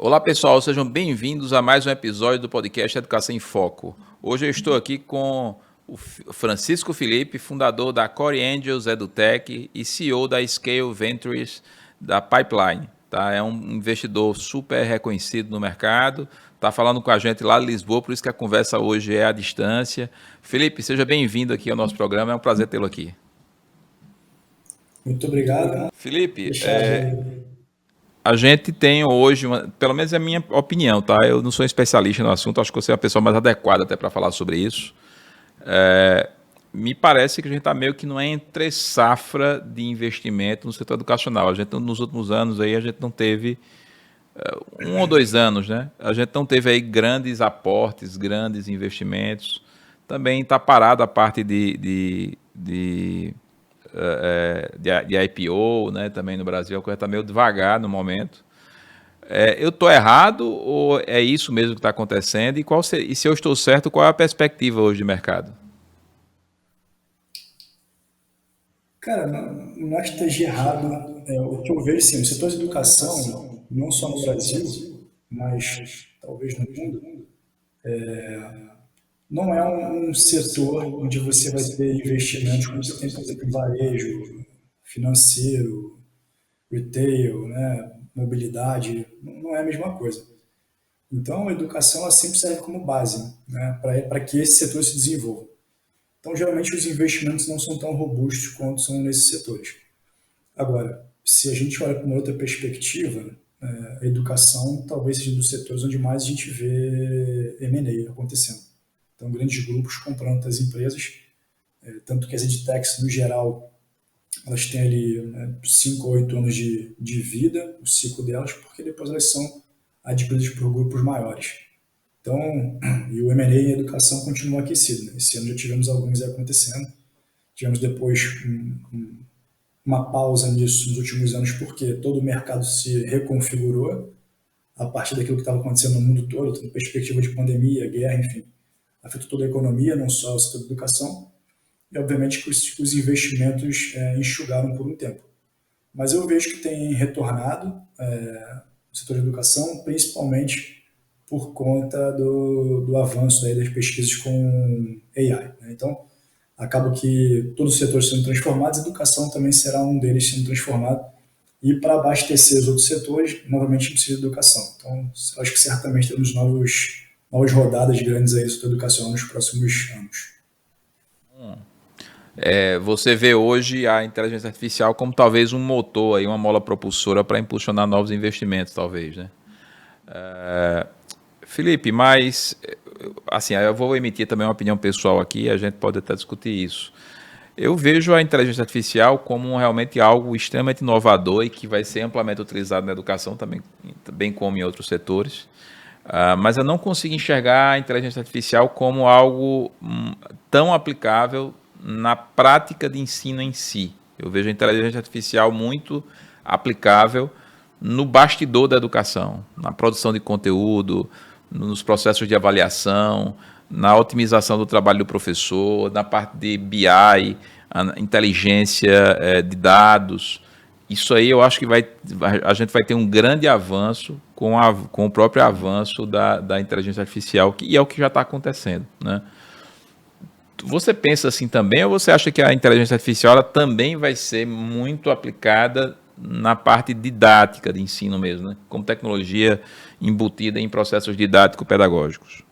Olá pessoal, sejam bem-vindos a mais um episódio do podcast Educação em Foco. Hoje eu estou aqui com o Francisco Felipe, fundador da Core Angels EduTech e CEO da Scale Ventures da Pipeline. Tá? É um investidor super reconhecido no mercado, está falando com a gente lá de Lisboa, por isso que a conversa hoje é à distância. Felipe, seja bem-vindo aqui ao nosso programa, é um prazer tê-lo aqui. Muito obrigado. Felipe, Deixar de... a gente tem hoje, pelo menos é a minha opinião, tá? Eu não sou especialista no assunto, acho que você é a pessoa mais adequada até para falar sobre isso. Me parece que a gente está meio que numa entre safra de investimento no setor educacional. A gente, nos últimos anos, aí, a gente não teve, 1 ou 2 anos, né? A gente não teve aí grandes aportes, grandes investimentos. Também está parada a parte de IPO, né, também no Brasil, a coisa está meio devagar no momento. Eu estou errado ou é isso mesmo que está acontecendo? E se eu estou certo, qual é a perspectiva hoje de mercado? Cara, não acho que esteja errado. O que eu vejo, sim, o setor de educação, não só no Brasil, mas talvez no mundo, não é um setor onde você vai ter investimentos como você tem, por exemplo, em varejo, financeiro, retail, né, mobilidade, não é a mesma coisa. Então, a educação ela sempre serve como base, né, para que esse setor se desenvolva. Então, geralmente, os investimentos não são tão robustos quanto são nesses setores. Agora, se a gente olha para uma outra perspectiva, a educação talvez seja um dos setores onde mais a gente vê M&A acontecendo. Então, grandes grupos comprando outras empresas, tanto que as edtechs, no geral, elas têm ali 5 ou 8 anos de vida, o ciclo delas, porque depois elas são adquiridas por grupos maiores. Então, e o M&A em educação continua aquecido. Né? Esse ano já tivemos alguns acontecendo. Tivemos depois uma pausa nisso nos últimos anos, porque todo o mercado se reconfigurou a partir daquilo que estava acontecendo no mundo todo, tendo perspectiva de pandemia, guerra, enfim. Afetou toda a economia, não só o setor da educação. E, obviamente, que os investimentos enxugaram por um tempo. Mas eu vejo que tem retornado o setor de educação, principalmente por conta do avanço daí das pesquisas com AI. Né? Então, acaba que todos os setores sendo transformados, a educação também será um deles sendo transformado. E para abastecer os outros setores, novamente precisa de educação. Então, acho que certamente teremos novas rodadas grandes aí do setor educacional nos próximos anos. Você vê hoje a inteligência artificial como talvez um motor, aí, uma mola propulsora para impulsionar novos investimentos, talvez, né? Felipe, mas assim, eu vou emitir também uma opinião pessoal aqui, a gente pode até discutir isso. Eu vejo a inteligência artificial como realmente algo extremamente inovador e que vai ser amplamente utilizado na educação também, bem como em outros setores. Mas eu não consigo enxergar a inteligência artificial como algo tão aplicável na prática de ensino em si. Eu vejo a inteligência artificial muito aplicável no bastidor da educação, na produção de conteúdo, nos processos de avaliação, na otimização do trabalho do professor, na parte de BI, a inteligência de dados. Isso aí eu acho que a gente vai ter um grande avanço com o próprio avanço da inteligência artificial, e é o que já está acontecendo, né? Você pensa assim também, ou você acha que a inteligência artificial ela também vai ser muito aplicada na parte didática de ensino mesmo, né? Como tecnologia embutida em processos didático-pedagógicos?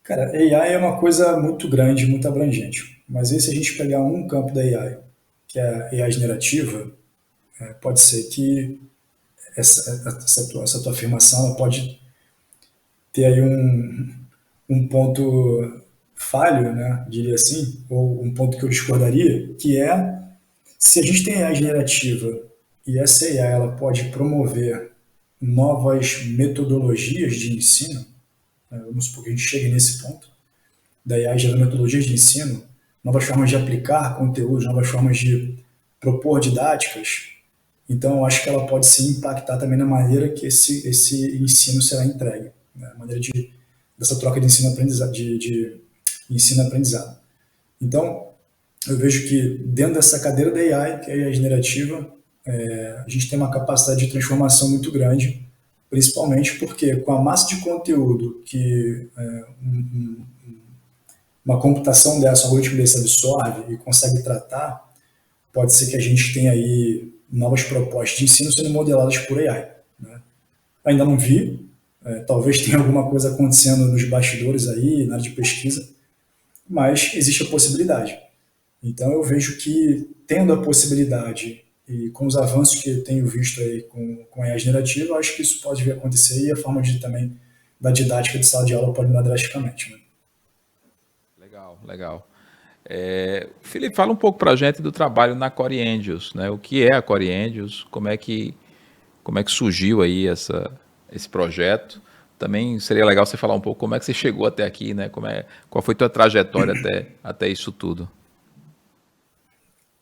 Cara, AI é uma coisa muito grande, muito abrangente. Mas aí, se a gente pegar um campo da AI, que é a AI generativa, pode ser que essa tua afirmação ela pode ter aí um ponto falho, né, diria assim, ou um ponto que eu discordaria, que é se a gente tem AI generativa e essa AI ela pode promover novas metodologias de ensino, né, vamos supor que a gente chegue nesse ponto, da AI gerando metodologias de ensino, novas formas de aplicar conteúdos, novas formas de propor didáticas, então eu acho que ela pode se impactar também na maneira que esse ensino será entregue, né, a maneira dessa troca de ensino-aprendizado, de ensino-aprendizado. Então, eu vejo que dentro dessa cadeira da AI, que é a AI generativa, a gente tem uma capacidade de transformação muito grande, principalmente porque com a massa de conteúdo que uma computação dessa, um algoritmo desse absorve e consegue tratar, pode ser que a gente tenha aí novas propostas de ensino sendo modeladas por AI. Né? Ainda não vi, talvez tenha alguma coisa acontecendo nos bastidores aí, na área de pesquisa, mas existe a possibilidade. Então eu vejo que, tendo a possibilidade e com os avanços que eu tenho visto aí com a IA generativa, eu acho que isso pode vir a acontecer e a forma de também da didática de sala de aula pode mudar drasticamente. Né? Legal, legal. Felipe, fala um pouco para a gente do trabalho na Core Angels, né? O que é a Core Angels? Como é que surgiu aí esse projeto? Também seria legal você falar um pouco como é que você chegou até aqui, né? Qual foi a tua trajetória até isso tudo?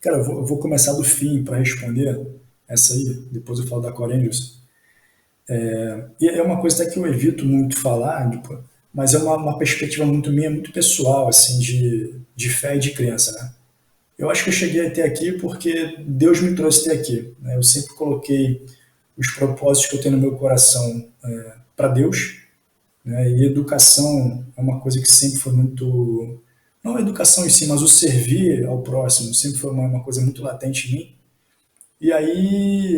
Cara, eu vou começar do fim para responder essa aí, depois eu falo da Core Angels. E é uma coisa até que eu evito muito falar, tipo, mas é uma perspectiva muito minha, muito pessoal, assim, de fé e de crença, né? Eu acho que eu cheguei até aqui porque Deus me trouxe até aqui. Né? Eu sempre coloquei os propósitos que eu tenho no meu coração para Deus, né? E educação é uma coisa que sempre foi muito. Não a educação em si, mas o servir ao próximo sempre foi uma coisa muito latente em mim. E aí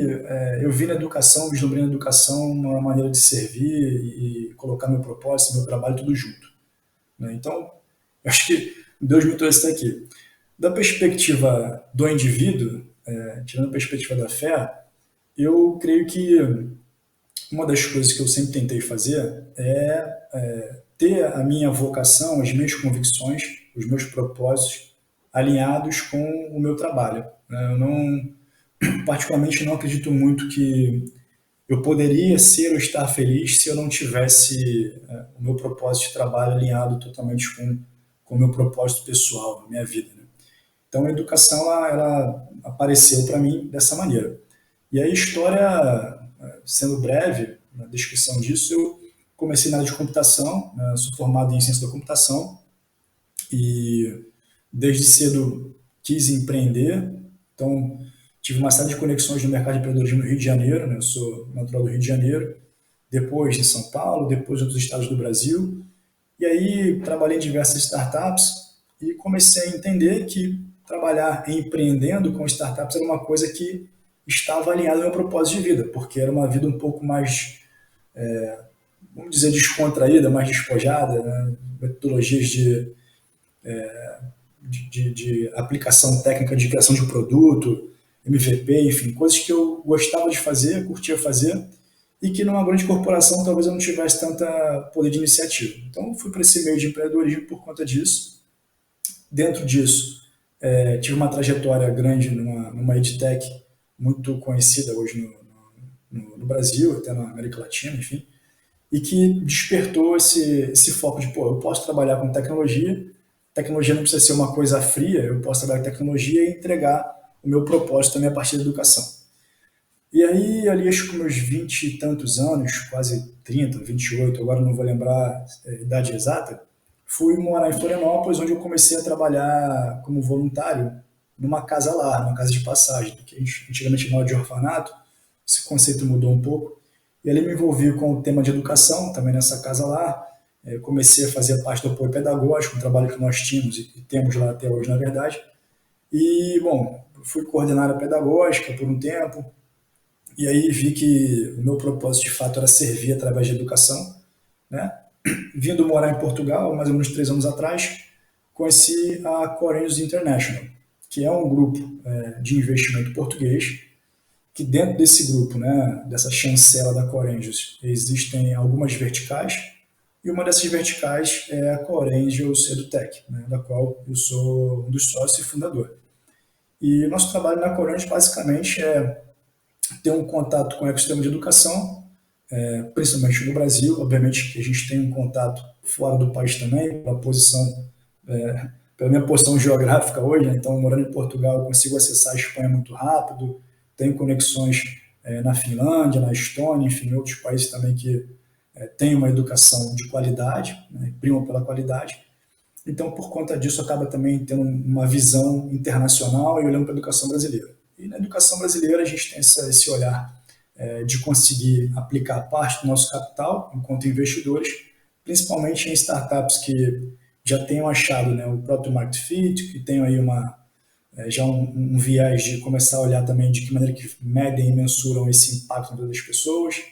eu vi na educação, vislumbrei na educação uma maneira de servir e colocar meu propósito, meu trabalho tudo junto. Né? Então, eu acho que Deus me trouxe até aqui. Da perspectiva do indivíduo, tirando a perspectiva da fé, eu creio que uma das coisas que eu sempre tentei fazer é ter a minha vocação, as minhas convicções, os meus propósitos alinhados com o meu trabalho. Né? Eu não, particularmente, não acredito muito que eu poderia ser ou estar feliz se eu não tivesse o meu propósito de trabalho alinhado totalmente com o meu propósito pessoal, minha vida. Né? Então, a educação ela apareceu para mim dessa maneira. E a história, sendo breve, na descrição disso, eu comecei na área de computação, né, sou formado em ciência da computação e desde cedo quis empreender, então tive uma série de conexões no mercado de empreendedorismo no Rio de Janeiro, né, eu sou natural do Rio de Janeiro, depois em São Paulo, depois em outros estados do Brasil, e aí trabalhei em diversas startups e comecei a entender que trabalhar empreendendo com startups era uma coisa que estava alinhada ao meu propósito de vida, porque era uma vida um pouco mais, vamos dizer, descontraída, mais despojada, né? Metodologias de aplicação técnica de criação de um produto, MVP, enfim, coisas que eu gostava de fazer, curtia fazer, e que numa grande corporação talvez eu não tivesse tanta poder de iniciativa. Então fui para esse meio de empreendedorismo por conta disso. Dentro disso, tive uma trajetória grande numa edtech muito conhecida hoje no Brasil, até na América Latina, enfim, e que despertou esse foco de, pô, eu posso trabalhar com tecnologia não precisa ser uma coisa fria, eu posso trabalhar com tecnologia e entregar o meu propósito também a partir da educação. E aí, ali acho que com meus 20 e tantos anos, quase 30, 28, agora não vou lembrar a idade exata, fui morar em Florianópolis, onde eu comecei a trabalhar como voluntário numa casa lá, numa casa de passagem, que a gente antigamente chamava de orfanato, esse conceito mudou um pouco. E ali me envolvi com o tema de educação, também nessa casa lá, comecei a fazer parte do apoio pedagógico, um trabalho que nós tínhamos e temos lá até hoje, na verdade. E, bom, fui coordenar a pedagógica por um tempo, e aí vi que o meu propósito de fato era servir através da educação, né? Vindo morar em Portugal, mais ou menos 3 anos atrás, conheci a Correios International, que é um grupo de investimento português, que dentro desse grupo, né, dessa chancela da Correios, existem algumas verticais, e uma dessas verticais é a Correios EduTech, né, da qual eu sou um dos sócios e fundador. E o nosso trabalho na Correios basicamente é ter um contato com o ecossistema de educação, principalmente no Brasil. Obviamente que a gente tem um contato fora do país também, pela minha posição geográfica hoje, né? Então morando em Portugal eu consigo acessar a Espanha muito rápido, tenho conexões na Finlândia, na Estônia, enfim, outros países também que têm uma educação de qualidade, né, primam pela qualidade. Então, por conta disso, acaba também tendo uma visão internacional e olhando para a educação brasileira. E na educação brasileira a gente tem esse olhar de conseguir aplicar parte do nosso capital enquanto investidores, principalmente em startups que já tenham achado, né, o próprio market fit, que tenham aí já um viés de começar a olhar também de que maneira que medem e mensuram esse impacto na vida das pessoas,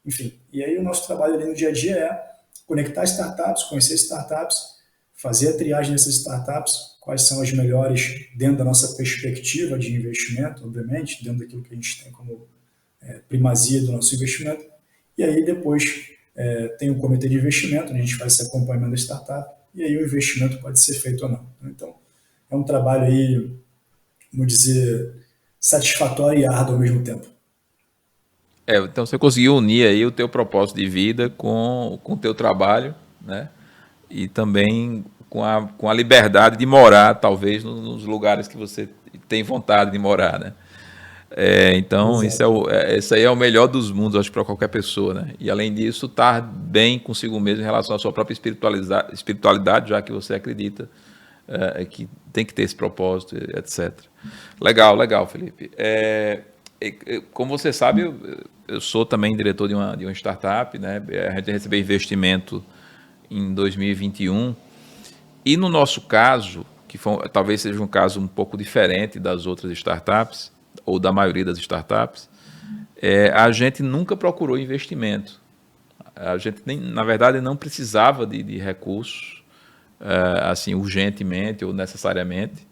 enfim. E aí o nosso trabalho ali no dia a dia é conectar startups, conhecer startups, fazer a triagem dessas startups, quais são as melhores dentro da nossa perspectiva de investimento, obviamente, dentro daquilo que a gente tem como primazia do nosso investimento. E aí depois tem um comitê de investimento, onde a gente faz esse acompanhamento da startup, e aí o investimento pode ser feito ou não. Então, é um trabalho aí, vamos dizer, satisfatório e árduo ao mesmo tempo. Então você conseguiu unir aí o teu propósito de vida com o teu trabalho, né? E também com a liberdade de morar, talvez, nos lugares que você tem vontade de morar, né? Então, Exato. isso aí é o melhor dos mundos, acho, para qualquer pessoa, né? E, além disso, estar bem consigo mesmo em relação à sua própria espiritualidade, já que você acredita que tem que ter esse propósito, etc. Legal, legal, Felipe. Como você sabe, eu sou também diretor de uma startup, né? A gente recebeu investimento em 2021. E no nosso caso, talvez seja um caso um pouco diferente das outras startups, ou da maioria das startups, a gente nunca procurou investimento. A gente, na verdade, não precisava de recursos, assim, urgentemente ou necessariamente.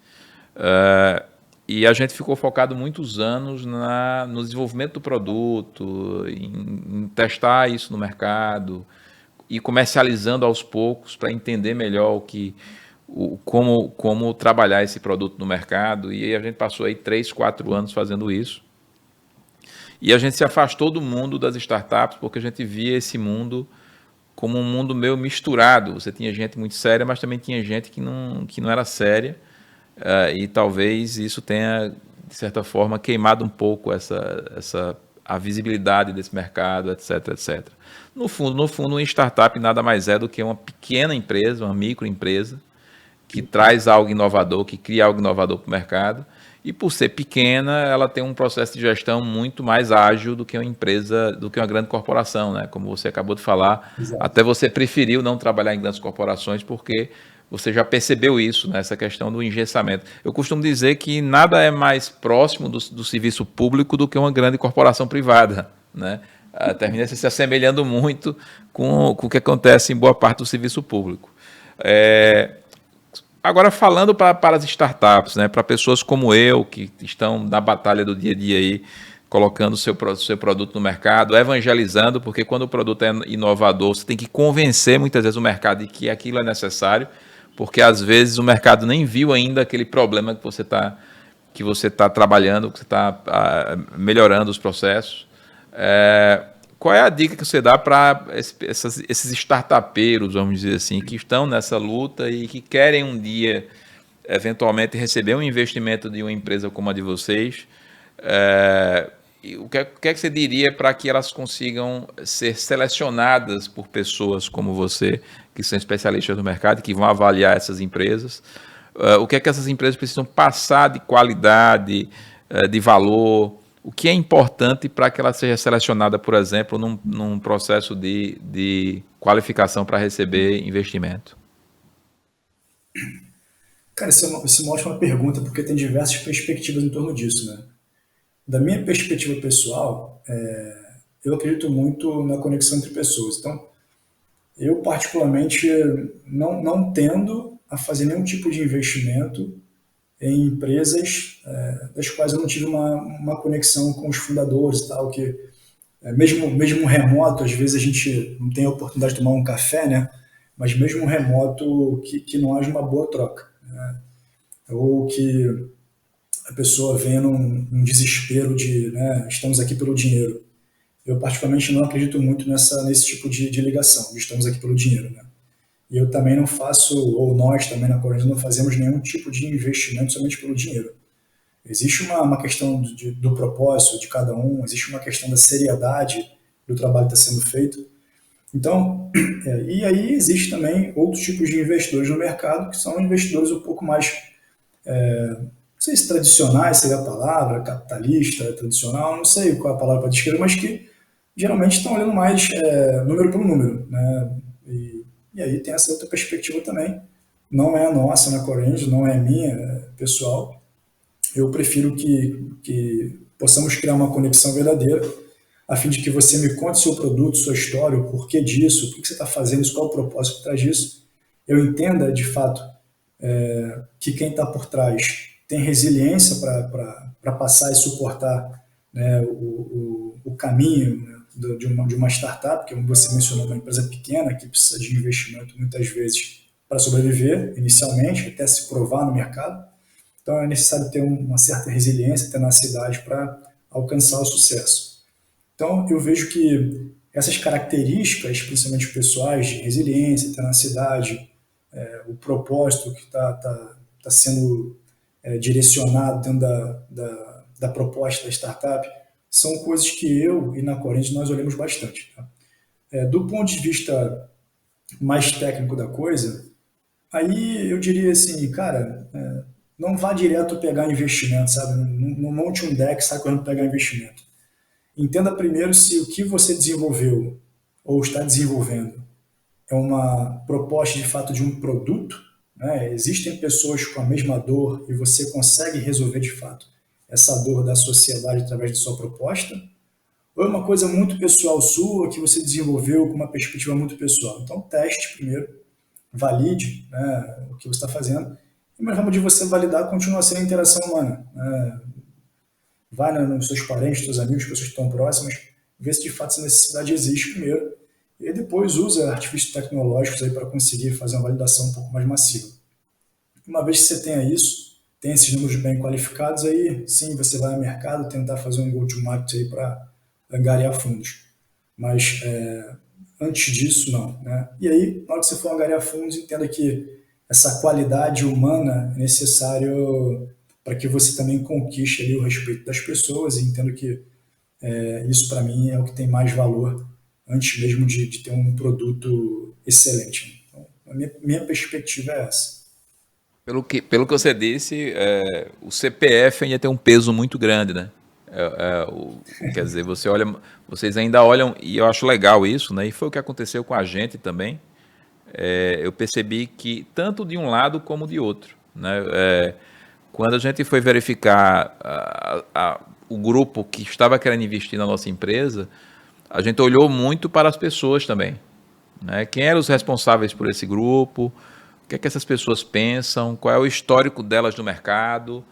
E a gente ficou focado muitos anos no desenvolvimento do produto, em testar isso no mercado, e comercializando aos poucos para entender melhor como trabalhar esse produto no mercado. E aí a gente passou aí 3, 4 anos fazendo isso. E a gente se afastou do mundo das startups porque a gente via esse mundo como um mundo meio misturado. Você tinha gente muito séria, mas também tinha gente que não era séria. E talvez isso tenha, de certa forma, queimado um pouco a visibilidade desse mercado, etc, etc. No fundo, uma startup nada mais é do que uma pequena empresa, uma microempresa, que traz algo inovador, que cria algo inovador para o mercado. E por ser pequena, ela tem um processo de gestão muito mais ágil do que uma empresa, do que uma grande corporação, né? Como você acabou de falar, Exato. até você preferiu não trabalhar em grandes corporações porque você já percebeu isso, né? Essa questão do engessamento. Eu costumo dizer que nada é mais próximo do serviço público do que uma grande corporação privada, né? Termina se assemelhando muito com o que acontece em boa parte do serviço público. Agora, falando para as startups, né, para pessoas como eu, que estão na batalha do dia a dia aí, colocando seu produto no mercado, evangelizando, porque quando o produto é inovador, você tem que convencer muitas vezes o mercado de que aquilo é necessário, porque às vezes o mercado nem viu ainda aquele problema que você tá trabalhando, que você está melhorando os processos. Qual é a dica que você dá para esses startupeiros, vamos dizer assim, que estão nessa luta e que querem um dia, eventualmente, receber um investimento de uma empresa como a de vocês? E o que é que você diria para que elas consigam ser selecionadas por pessoas como você, que são especialistas no mercado, que vão avaliar essas empresas? O que é que essas empresas precisam passar de qualidade, de valor? O que é importante para que ela seja selecionada, por exemplo, num processo de qualificação para receber investimento? Cara, isso é uma ótima pergunta, porque tem diversas perspectivas em torno disso, né? Da minha perspectiva pessoal, eu acredito muito na conexão entre pessoas. Então, eu particularmente não tendo a fazer nenhum tipo de investimento em empresas das quais eu não tive uma conexão com os fundadores e tal, que mesmo remoto, às vezes a gente não tem a oportunidade de tomar um café, né? Mas mesmo remoto, que não haja uma boa troca. Né? Ou que a pessoa venha num desespero de, né, estamos aqui pelo dinheiro. Eu particularmente não acredito muito nesse tipo de ligação, de estamos aqui pelo dinheiro. Né? E eu também não faço, ou nós também na Corinthians não fazemos nenhum tipo de investimento somente pelo dinheiro. Existe uma questão do propósito de cada um, existe uma questão da seriedade do trabalho que está sendo feito. Então, e aí existe também outros tipos de investidores no mercado, que são investidores um pouco mais sei se tradicionais seria a palavra, capitalista, tradicional, não sei qual é a palavra para descrever, mas que geralmente estão olhando mais número por número, né? E aí tem essa outra perspectiva também. Não é a nossa na Corange, não é a minha, pessoal. Eu prefiro que possamos criar uma conexão verdadeira, a fim de que você me conte seu produto, sua história, o porquê disso, o que você está fazendo, qual é o propósito por trás disso. Eu entenda, de fato, que quem está por trás tem resiliência para passar e suportar, né, o caminho, né, de uma startup, que, como você mencionou, uma empresa pequena que precisa de investimento muitas vezes para sobreviver inicialmente, até se provar no mercado. Então é necessário ter uma certa resiliência, tenacidade para alcançar o sucesso. Então eu vejo que essas características, principalmente pessoais, de resiliência, tenacidade, o propósito que está sendo direcionado dentro da proposta da startup, são coisas que eu e na Corrente nós olhamos bastante. Tá? Do ponto de vista mais técnico da coisa, aí eu diria assim, cara, não vá direto pegar investimento, sabe? Não monte um deck, sai correndo pegar investimento. Entenda primeiro se o que você desenvolveu ou está desenvolvendo é uma proposta de fato de um produto, né? Existem pessoas com a mesma dor e você consegue resolver de fato essa dor da sociedade através de sua proposta, ou é uma coisa muito pessoal sua que você desenvolveu com uma perspectiva muito pessoal. Então teste primeiro, valide, né, o que você está fazendo, e uma forma de você validar continua sendo a interação humana. Né? Vai, né, nos seus parentes, seus amigos, pessoas que estão próximas, vê se de fato essa necessidade existe primeiro, e depois usa artifícios tecnológicos aí para conseguir fazer uma validação um pouco mais massiva. Uma vez que você tenha isso, tem esses números bem qualificados, aí sim você vai ao mercado tentar fazer um go-to-market aí para angariar fundos. Mas antes disso, não. Né? E aí, na hora que você for angariar fundos, entenda que essa qualidade humana é necessário para que você também conquiste ali o respeito das pessoas, e entendo que isso para mim é o que tem mais valor antes mesmo de ter um produto excelente. Então, a minha perspectiva é essa. Pelo que você disse, o CPF ainda tem um peso muito grande, né? Quer dizer, vocês ainda olham, e eu acho legal isso, né? E foi o que aconteceu com a gente também. Eu percebi que tanto de um lado como de outro, né? Quando a gente foi verificar o grupo que estava querendo investir na nossa empresa, a gente olhou muito para as pessoas também, né? Quem eram os responsáveis por esse grupo, o que é que essas pessoas pensam, qual é o histórico delas no mercado.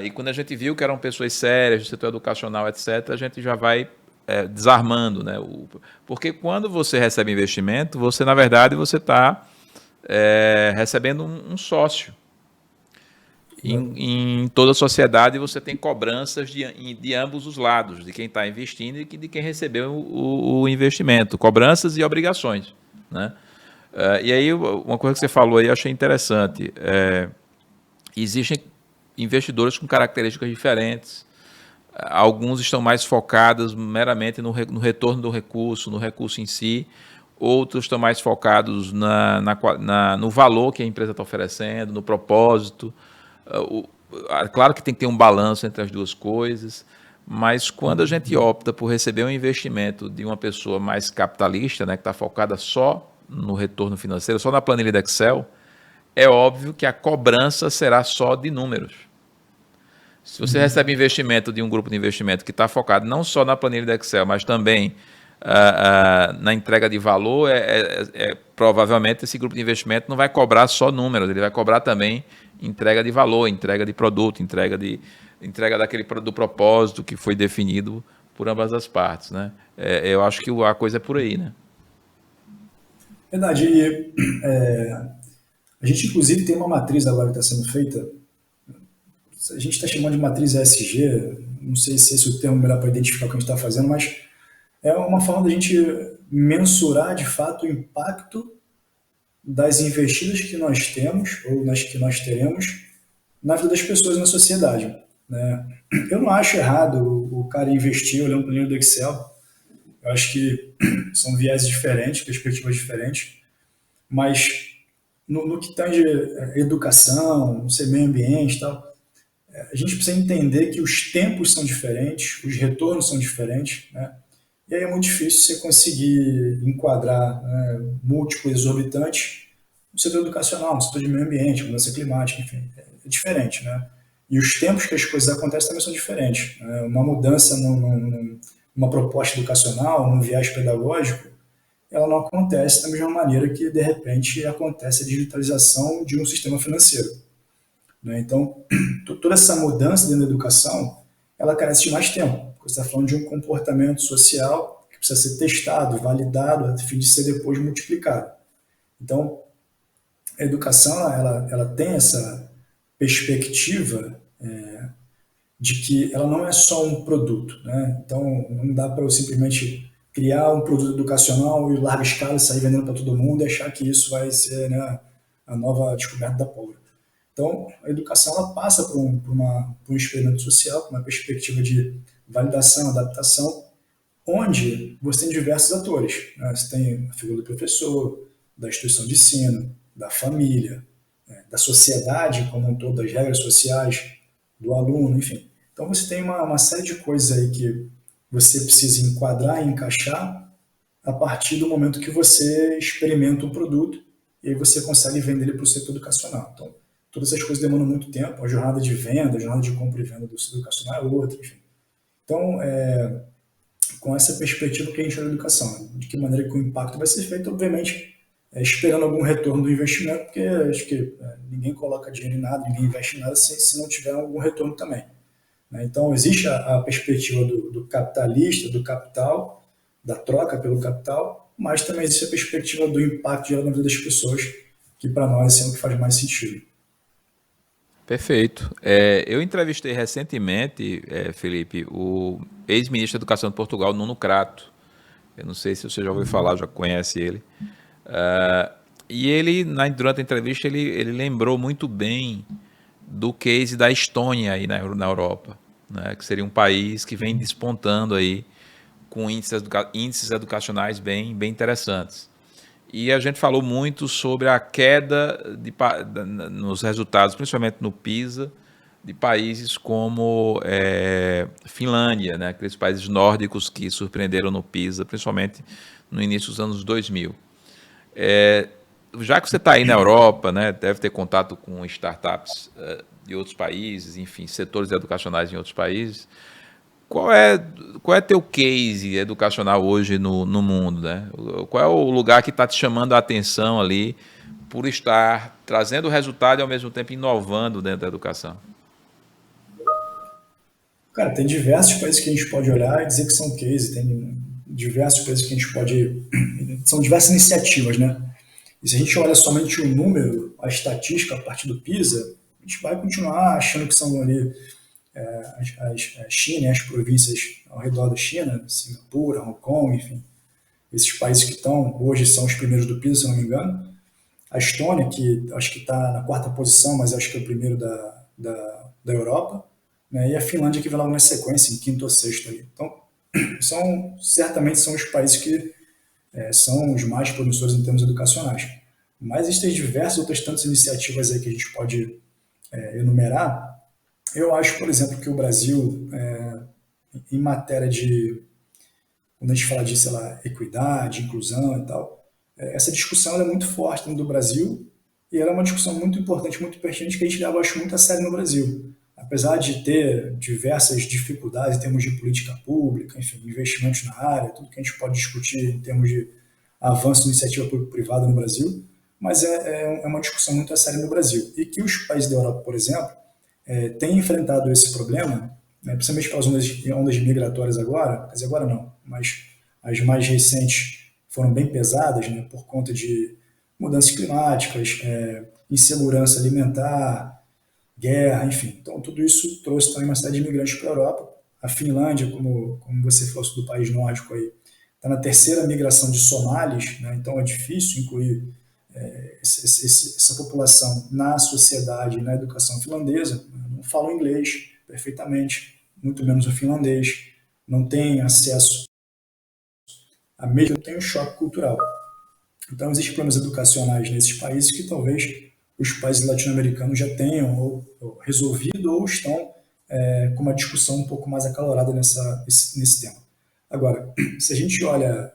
E quando a gente viu que eram pessoas sérias, do setor educacional, etc., a gente já vai desarmando, né? Porque quando você recebe investimento, você, na verdade, você está recebendo um sócio. Em toda a sociedade você tem cobranças de ambos os lados, de quem está investindo e de quem recebeu o investimento, cobranças e obrigações, né? E aí uma coisa que você falou aí eu achei interessante, existem investidores com características diferentes, alguns estão mais focados meramente no retorno do recurso, no recurso em si, outros estão mais focados no valor que a empresa está oferecendo, no propósito. Claro que tem que ter um balanço entre as duas coisas, mas quando a gente opta por receber um investimento de uma pessoa mais capitalista, né, que está focada só no retorno financeiro, só na planilha do Excel, é óbvio que a cobrança será só de números. Se você recebe investimento de um grupo de investimento que está focado não só na planilha do Excel, mas também na entrega de valor, provavelmente esse grupo de investimento não vai cobrar só números, ele vai cobrar também entrega de valor, entrega de produto, entrega do propósito que foi definido por ambas as partes, né? Eu acho que a coisa é por aí, né? Verdade. E, a gente, inclusive, tem uma matriz agora que está sendo feita. A gente está chamando de matriz ESG, não sei se esse é o termo melhor para identificar o que a gente está fazendo, mas é uma forma da gente mensurar de fato o impacto das investidas que nós temos ou nas que nós teremos na vida das pessoas na sociedade. Né? Eu não acho errado o cara investir olhando para o livro do Excel. Eu acho que são viés diferentes, perspectivas diferentes, mas no que tange educação, não sei, meio ambiente e tal, A gente precisa entender que os tempos são diferentes, os retornos são diferentes, né? E aí é muito difícil você conseguir enquadrar, né, múltiplos exorbitantes no setor educacional, no setor de meio ambiente, mudança climática, enfim, é diferente, né? E os tempos que as coisas acontecem também são diferentes, né? Uma mudança numa proposta educacional, num viés pedagógico, ela não acontece da mesma maneira que, de repente, acontece a digitalização de um sistema financeiro, né? Então, toda essa mudança dentro da educação, ela carece de mais tempo. Você está falando de um comportamento social que precisa ser testado, validado, a fim de ser depois multiplicado. Então, a educação, ela tem essa perspectiva de que ela não é só um produto, né? Então, não dá para eu simplesmente criar um produto educacional em larga escala, sair vendendo para todo mundo e achar que isso vai ser, né, a nova descoberta da pólvora. Então, a educação ela passa por um experimento social, por uma perspectiva de validação, adaptação, onde você tem diversos atores, né? Você tem a figura do professor, da instituição de ensino, da família, né, da sociedade como um todo, das regras sociais, do aluno, enfim. Então, você tem uma série de coisas aí que você precisa enquadrar e encaixar a partir do momento que você experimenta um produto e aí você consegue vender ele para o setor educacional. Então, todas essas coisas demandam muito tempo, a jornada de venda, a jornada de compra e venda do setor educacional é outra, enfim. Então, com essa perspectiva que a gente olha a educação, de que maneira que o impacto vai ser feito, obviamente, esperando algum retorno do investimento, porque acho que ninguém coloca dinheiro em nada, ninguém investe em nada se não tiver algum retorno também, né? Então, existe a perspectiva do capitalista, do capital, da troca pelo capital, mas também existe a perspectiva do impacto geral na vida das pessoas, que para nós é o que faz mais sentido. Perfeito. Eu entrevistei recentemente, Felipe, o ex-ministro da Educação de Portugal, Nuno Crato. Eu não sei se você já ouviu falar, já conhece ele. E ele, durante a entrevista, ele lembrou muito bem do case da Estônia aí na Europa, né, que seria um país que vem despontando aí com índices educacionais bem interessantes. E a gente falou muito sobre a queda nos resultados, principalmente no PISA, de países como Finlândia, né, aqueles países nórdicos que surpreenderam no PISA, principalmente no início dos anos 2000. Já que você está aí na Europa, né, deve ter contato com startups de outros países, enfim, setores educacionais em outros países. Qual é teu case educacional hoje no mundo, né? Qual é o lugar que está te chamando a atenção ali por estar trazendo resultado e ao mesmo tempo inovando dentro da educação? Cara, tem diversos países que a gente pode olhar e dizer que são case, tem diversos países que a gente pode. São diversas iniciativas, né? E se a gente olha somente o número, a estatística a partir do PISA, a gente vai continuar achando que são ali a China e as províncias ao redor da China, Singapura, Hong Kong, enfim, esses países que estão, hoje são os primeiros do PISA, se não me engano. A Estônia, que acho que está na quarta posição, mas acho que é o primeiro da Europa, né? E a Finlândia, que vem logo na sequência, em quinto ou sexto ali. Então, certamente são os países que são os mais promissores em termos educacionais. Mas existem diversas outras tantas iniciativas aí que a gente pode enumerar. Eu acho, por exemplo, que o Brasil, em matéria de, quando a gente fala de, sei lá, equidade, inclusão e tal, essa discussão é muito forte dentro do Brasil e ela é uma discussão muito importante, muito pertinente, que a gente leva, acho, muito a sério no Brasil. Apesar de ter diversas dificuldades em termos de política pública, enfim, investimentos na área, tudo que a gente pode discutir em termos de avanço de iniciativa público-privada no Brasil, mas é uma discussão muito a sério no Brasil. E que os países da Europa, por exemplo, têm enfrentado esse problema, né, principalmente pelas ondas migratórias agora, quer dizer, agora não, mas as mais recentes foram bem pesadas, né, por conta de mudanças climáticas, insegurança alimentar, guerra, enfim. Então, tudo isso trouxe também uma série de imigrantes para a Europa. A Finlândia, como você falou do país nórdico aí, está na terceira migração de somalis, né, então é difícil incluir essa população na sociedade, na educação finlandesa. Não falam inglês perfeitamente, muito menos o finlandês, não tem acesso a mesmo, tem um choque cultural. Então, existem problemas educacionais nesses países que talvez os países latino-americanos já tenham ou resolvido ou estão com uma discussão um pouco mais acalorada nesse tema. Agora, se a gente olha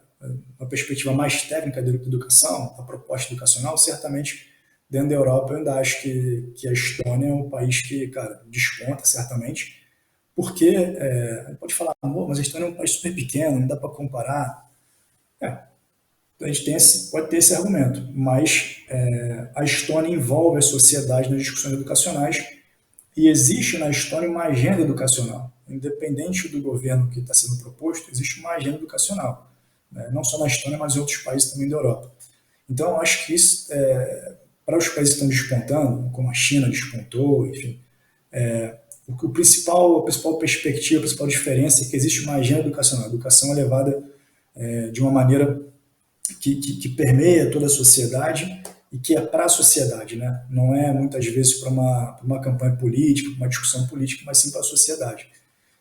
uma perspectiva mais técnica da educação, da proposta educacional, certamente dentro da Europa eu ainda acho que a Estônia é um país que, cara, desponta certamente, porque pode falar, amor, mas a Estônia é um país super pequeno, não dá para comparar. É, a gente pode ter esse argumento, mas a Estônia envolve a sociedade nas discussões educacionais e existe na Estônia uma agenda educacional. Independente do governo que está sendo proposto, existe uma agenda educacional. Né? Não só na Estônia, mas em outros países também da Europa. Então, eu acho que isso, para os países que estão despontando, como a China despontou, enfim, a principal perspectiva, a principal diferença é que existe uma agenda educacional. A educação é levada de uma maneira que permeia toda a sociedade e que é para a sociedade, né? Não é muitas vezes para uma campanha política, para uma discussão política, mas sim para a sociedade.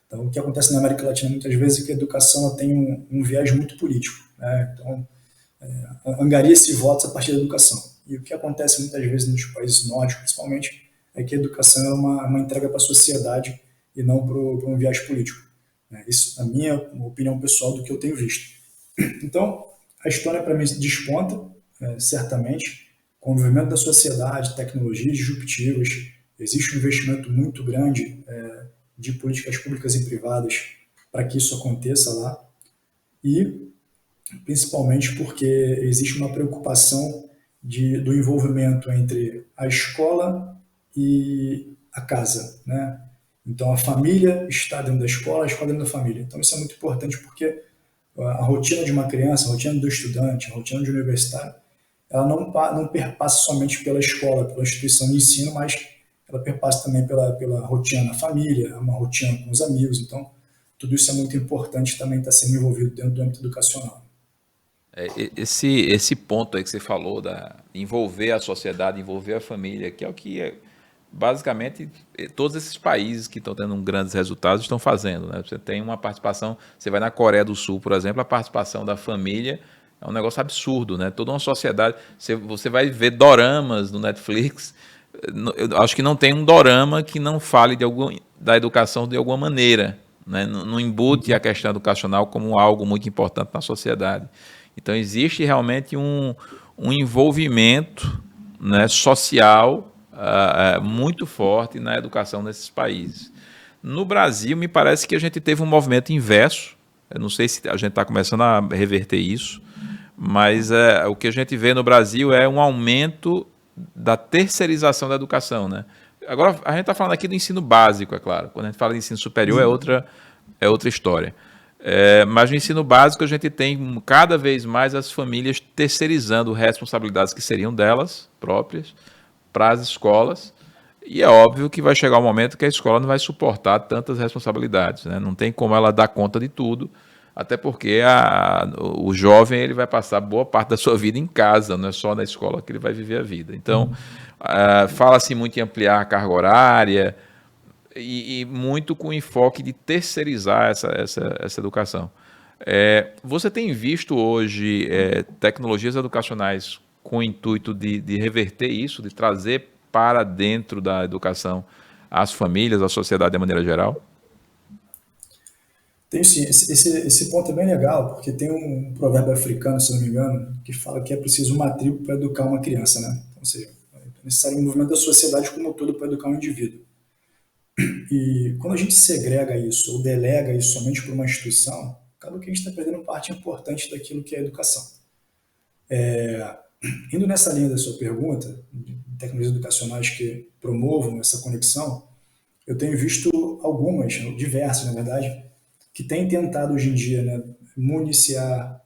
Então, o que acontece na América Latina muitas vezes é que a educação tem um viés muito político, né? Então, angaria-se votos a partir da educação. E o que acontece muitas vezes nos países nórdicos, principalmente, é que a educação é uma entrega para a sociedade e não para um viés político. Isso, na minha opinião pessoal, do que eu tenho visto. Então, a história para mim desponta, certamente, com o movimento da sociedade, tecnologias disruptivas, existe um investimento muito grande de políticas públicas e privadas para que isso aconteça lá, e principalmente porque existe uma preocupação do envolvimento entre a escola e a casa, né? Então, a família está dentro da escola, a escola dentro da família. Então, isso é muito importante porque a rotina de uma criança, a rotina do estudante, a rotina de um universitário, ela não perpassa somente pela escola, pela instituição de ensino, mas ela perpassa também pela rotina na família, uma rotina com os amigos. Então, tudo isso é muito importante também estar sendo envolvido dentro do âmbito educacional. Esse ponto aí que você falou, envolver a sociedade, envolver a família, que é o que basicamente todos esses países que estão tendo grandes resultados estão fazendo, né? Você tem uma participação, você vai na Coreia do Sul, por exemplo, a participação da família é um negócio absurdo, né? Toda uma sociedade, você vai ver doramas no Netflix, eu acho que não tem um dorama que não fale da educação de alguma maneira, né? Não embute a questão educacional como algo muito importante na sociedade. Então existe realmente um envolvimento, né, social muito forte na educação nesses países. No Brasil, me parece que a gente teve um movimento inverso. Eu não sei se a gente está começando a reverter isso, mas o que a gente vê no Brasil é um aumento da terceirização da educação, né? Agora, a gente está falando aqui do ensino básico, é claro. Quando a gente fala de ensino superior, é outra história. Mas no ensino básico, a gente tem cada vez mais as famílias terceirizando responsabilidades que seriam delas próprias para as escolas, e é óbvio que vai chegar um momento que a escola não vai suportar tantas responsabilidades, né? Não tem como ela dar conta de tudo, até porque o jovem ele vai passar boa parte da sua vida em casa, não é só na escola que ele vai viver a vida. Então, fala-se muito em ampliar a carga horária e muito com enfoque de terceirizar essa educação. Você tem visto hoje tecnologias educacionais com o intuito de reverter isso, de trazer para dentro da educação as famílias, a sociedade de maneira geral? Tem sim, esse ponto é bem legal, porque tem um provérbio africano, se não me engano, que fala que é preciso uma tribo para educar uma criança, né? Então, ou seja, é necessário um movimento da sociedade como um todo para educar um indivíduo. E quando a gente segrega isso ou delega isso somente para uma instituição, acaba que a gente está perdendo parte importante daquilo que é a educação. Indo nessa linha da sua pergunta, de tecnologias educacionais que promovam essa conexão, eu tenho visto algumas, diversas na verdade, que têm tentado hoje em dia, né, municiar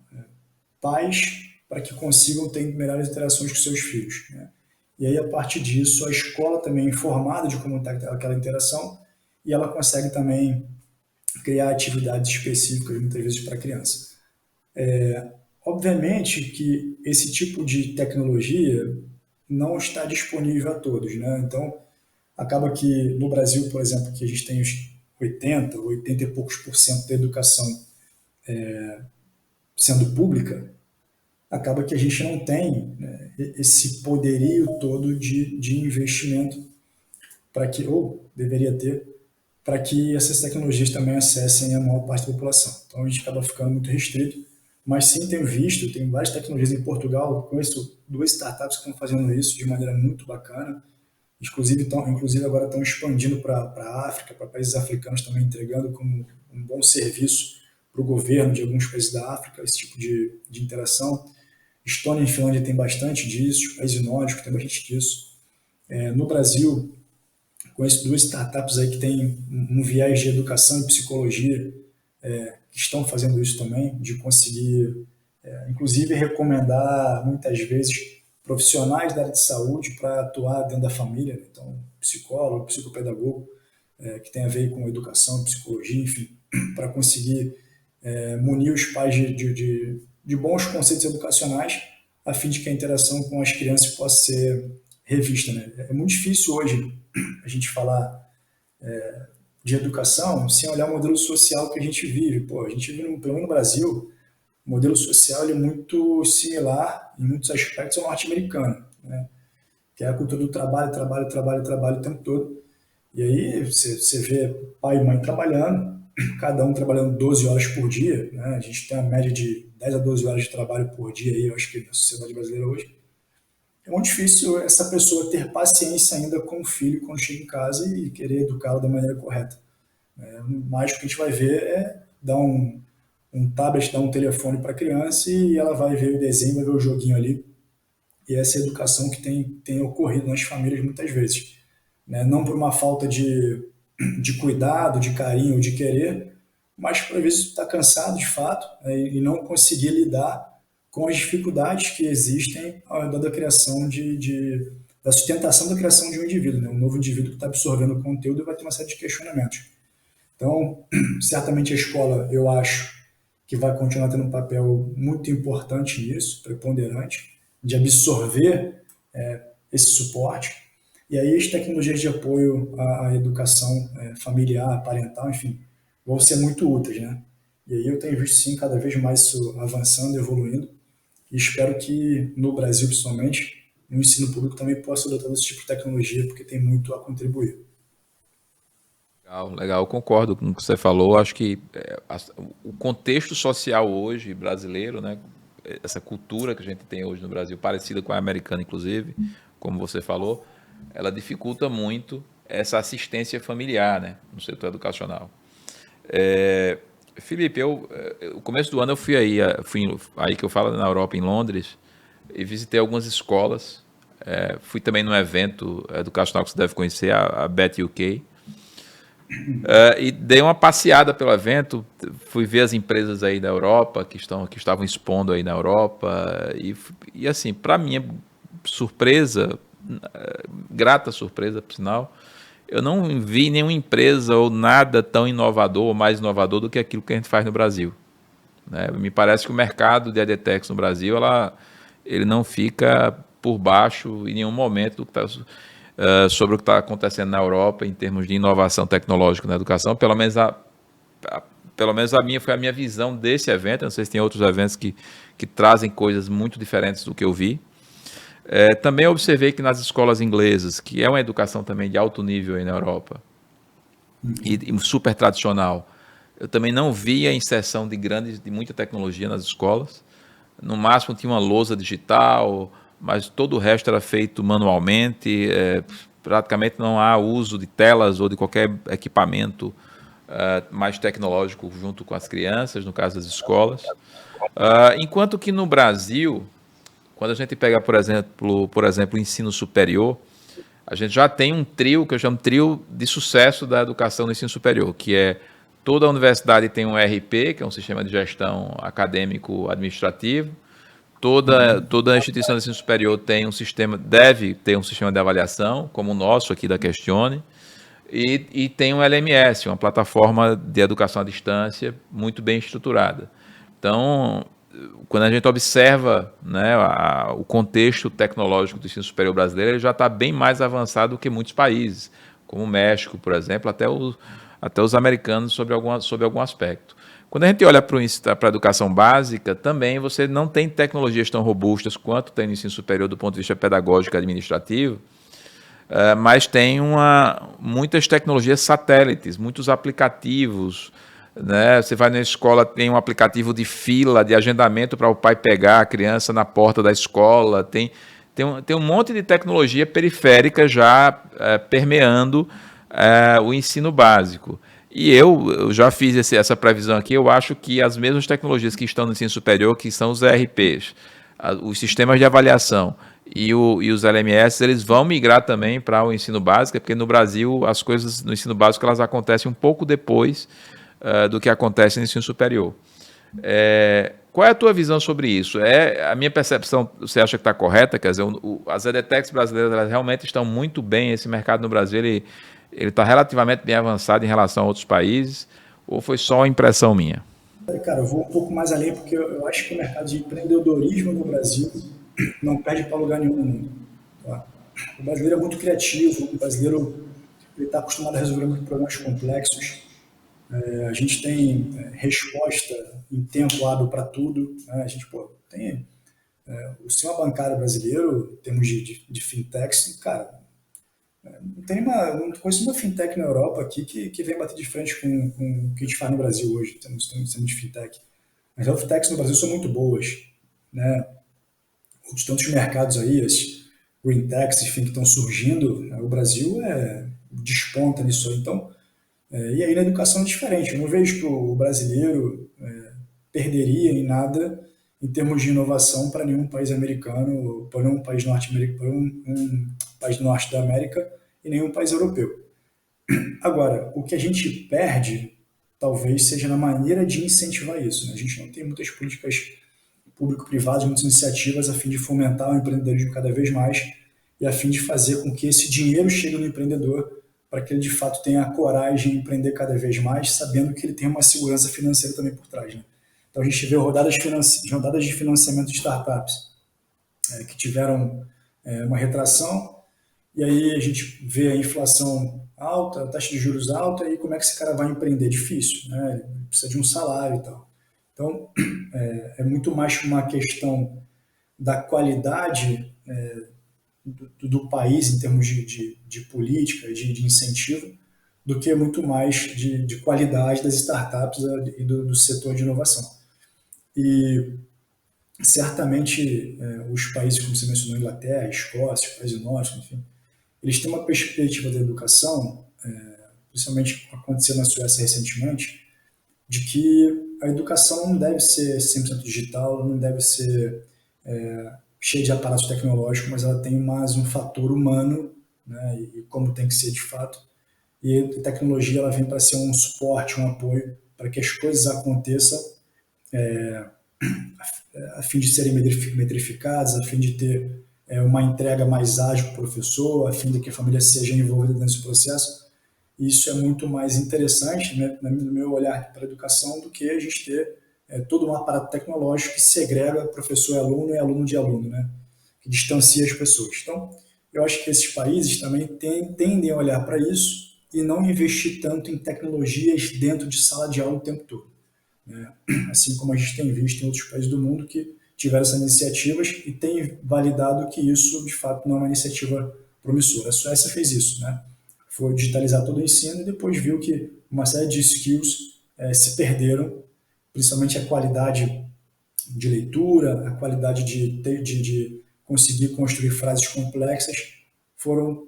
pais para que consigam ter melhores interações com seus filhos, né? E aí, a partir disso, a escola também é informada de como está aquela interação e ela consegue também criar atividades específicas, muitas vezes, para a criança. Obviamente que esse tipo de tecnologia não está disponível a todos, né? Então, acaba que no Brasil, por exemplo, que a gente tem os 80 e poucos por cento da educação sendo pública, acaba que a gente não tem, né, esse poderio todo de investimento para que, ou deveria ter, para que essas tecnologias também acessem a maior parte da população. Então a gente acaba ficando muito restrito, mas sim tenho visto, tem várias tecnologias em Portugal, conheço duas startups que estão fazendo isso de maneira muito bacana, inclusive agora estão expandindo para a África, para países africanos também, entregando como um bom serviço para o governo de alguns países da África, esse tipo de interação. Estônia e Finlândia tem bastante disso, países nórdicos tem bastante disso. No Brasil, conheço duas startups aí que têm um viés de educação e psicologia, que estão fazendo isso também, de conseguir, inclusive, recomendar muitas vezes profissionais da área de saúde para atuar dentro da família, né? Então, psicólogo, psicopedagogo, que tem a ver com educação, psicologia, enfim, para conseguir munir os pais de bons conceitos educacionais, a fim de que a interação com as crianças possa ser revista. Né? É muito difícil hoje a gente falar de educação sem olhar o modelo social que a gente vive. Pô, a gente vive, pelo menos no Brasil, o modelo social ele é muito similar, em muitos aspectos, ao norte-americano, né? Que é a cultura do trabalho, trabalho, trabalho, trabalho o tempo todo. E aí você vê pai e mãe trabalhando, cada um trabalhando 12 horas por dia, né? A gente tem a média de 10 a 12 horas de trabalho por dia aí, eu acho que na sociedade brasileira hoje. É muito difícil essa pessoa ter paciência ainda com o filho quando chega em casa e querer educá-lo da maneira correta. O mágico que a gente vai ver é dar um tablet, dar um telefone para a criança e ela vai ver o desenho, vai ver o joguinho ali. E essa é a educação que tem ocorrido nas famílias muitas vezes, né? Não por uma falta de cuidado, de carinho, de querer, mas por vezes estar cansado de fato, né, e não conseguir lidar com as dificuldades que existem ao redor da criação da sustentação da criação de um indivíduo, né? Um novo indivíduo que está absorvendo o conteúdo e vai ter uma série de questionamentos. Então, certamente a escola, eu acho, que vai continuar tendo um papel muito importante nisso, preponderante, de absorver esse suporte. E aí as tecnologias de apoio à educação familiar, parental, enfim, vão ser muito úteis, né? E aí eu tenho visto, sim, cada vez mais isso avançando, evoluindo, e espero que no Brasil, principalmente, no ensino público também possa adotar esse tipo de tecnologia, porque tem muito a contribuir. Legal, legal, eu concordo com o que você falou. Acho que o contexto social hoje brasileiro, né, essa cultura que a gente tem hoje no Brasil, parecida com a americana, inclusive, como você falou, ela dificulta muito essa assistência familiar, né, no setor educacional. Felipe, no começo do ano eu fui aí que eu falo na Europa, em Londres, e visitei algumas escolas. Fui também num evento educacional que você deve conhecer, a BET UK. E dei uma passeada pelo evento, fui ver as empresas aí da Europa que estavam expondo aí na Europa e assim, para minha surpresa, grata surpresa, por sinal, eu não vi nenhuma empresa ou nada tão inovador ou mais inovador do que aquilo que a gente faz no Brasil, né? Me parece que o mercado de EdTechs no Brasil, ele não fica por baixo em nenhum momento do que sobre o que está acontecendo na Europa em termos de inovação tecnológica na educação. Pelo menos foi a minha visão desse evento. Eu não sei se tem outros eventos que trazem coisas muito diferentes do que eu vi. Também observei que nas escolas inglesas, que é uma educação também de alto nível aí na Europa, e super tradicional, eu também não vi a inserção de muita tecnologia nas escolas. No máximo tinha uma lousa digital, mas todo o resto era feito manualmente. Praticamente não há uso de telas ou de qualquer equipamento mais tecnológico junto com as crianças, no caso das escolas. Enquanto que no Brasil, quando a gente pega, por exemplo, o ensino superior, a gente já tem um trio, que eu chamo trio de sucesso da educação no ensino superior, que é toda a universidade tem um ERP, que é um sistema de gestão acadêmico administrativo. Toda a instituição de ensino superior deve ter um sistema de avaliação, como o nosso aqui da Questione, e tem um LMS, uma plataforma de educação à distância muito bem estruturada. Então, quando a gente observa, né, o contexto tecnológico do ensino superior brasileiro, ele já está bem mais avançado do que muitos países, como o México, por exemplo, até até os americanos sobre algum aspecto. Quando a gente olha para a educação básica, também você não tem tecnologias tão robustas quanto tem no ensino superior do ponto de vista pedagógico e administrativo, mas tem muitas tecnologias satélites, muitos aplicativos, né? Você vai na escola, tem um aplicativo de fila, de agendamento para o pai pegar a criança na porta da escola, tem um monte de tecnologia periférica já permeando o ensino básico. E eu já fiz essa previsão aqui, eu acho que as mesmas tecnologias que estão no ensino superior, que são os ERPs, os sistemas de avaliação e os LMS, eles vão migrar também para o ensino básico, porque no Brasil as coisas no ensino básico elas acontecem um pouco depois do que acontece no ensino superior. Qual é a tua visão sobre isso? A minha percepção, você acha que está correta? Quer dizer, as edtechs brasileiras elas realmente estão muito bem, esse mercado no Brasil ele está relativamente bem avançado em relação a outros países, ou foi só uma impressão minha? Cara, eu vou um pouco mais além, porque eu acho que o mercado de empreendedorismo no Brasil não perde para lugar nenhum no mundo. Tá? O brasileiro é muito criativo, o brasileiro está acostumado a resolver muitos problemas complexos. A gente tem resposta em tempo hábil para tudo. Né? A gente tem o sistema bancário brasileiro, em termos de fintechs, cara, não conheço uma fintech na Europa aqui que vem bater de frente com o que a gente faz no Brasil hoje, temos de fintech. As health techs no Brasil são muito boas, né? Os tantos mercados aí, as green techs, enfim, que estão surgindo, né? O Brasil desponta nisso aí. Então, e aí na educação é diferente. Eu não vejo que o brasileiro perderia em nada em termos de inovação para nenhum país americano, para nenhum país norte-americano, para um país do norte da América e nenhum país europeu. Agora, o que a gente perde talvez seja na maneira de incentivar isso. Né? A gente não tem muitas políticas público-privadas, muitas iniciativas a fim de fomentar o empreendedorismo cada vez mais e a fim de fazer com que esse dinheiro chegue no empreendedor para que ele de fato tenha a coragem de empreender cada vez mais, sabendo que ele tem uma segurança financeira também por trás. Né? Então a gente vê rodadas de financiamento de startups que tiveram uma retração, e aí a gente vê a inflação alta, a taxa de juros alta, e como é que esse cara vai empreender? Difícil, né? Ele precisa de um salário e tal. Então, muito mais uma questão da qualidade do país em termos de política, de incentivo, do que muito mais de qualidade das startups e do setor de inovação. E certamente os países, como você mencionou, Inglaterra, Escócia, os países nórdicos, enfim, eles têm uma perspectiva da educação, principalmente aconteceu na Suécia recentemente, de que a educação não deve ser 100% digital, não deve ser cheia de aparatos tecnológicos, mas ela tem mais um fator humano, né, e como tem que ser de fato. E a tecnologia ela vem para ser um suporte, um apoio para que as coisas aconteçam a fim de serem metrificadas, a fim de ter uma entrega mais ágil para o professor, a fim de que a família seja envolvida nesse processo. Isso é muito mais interessante, né, no meu olhar para a educação, do que a gente ter todo um aparato tecnológico que segrega professor e aluno de aluno, né, que distancia as pessoas. Então, eu acho que esses países também tendem a olhar para isso e não investir tanto em tecnologias dentro de sala de aula o tempo todo. Né? Assim como a gente tem visto em outros países do mundo que tiveram essas iniciativas e tem validado que isso, de fato, não é uma iniciativa promissora. A Suécia fez isso, né? Foi digitalizar todo o ensino e depois viu que uma série de skills se perderam, principalmente a qualidade de leitura, a qualidade de conseguir construir frases complexas.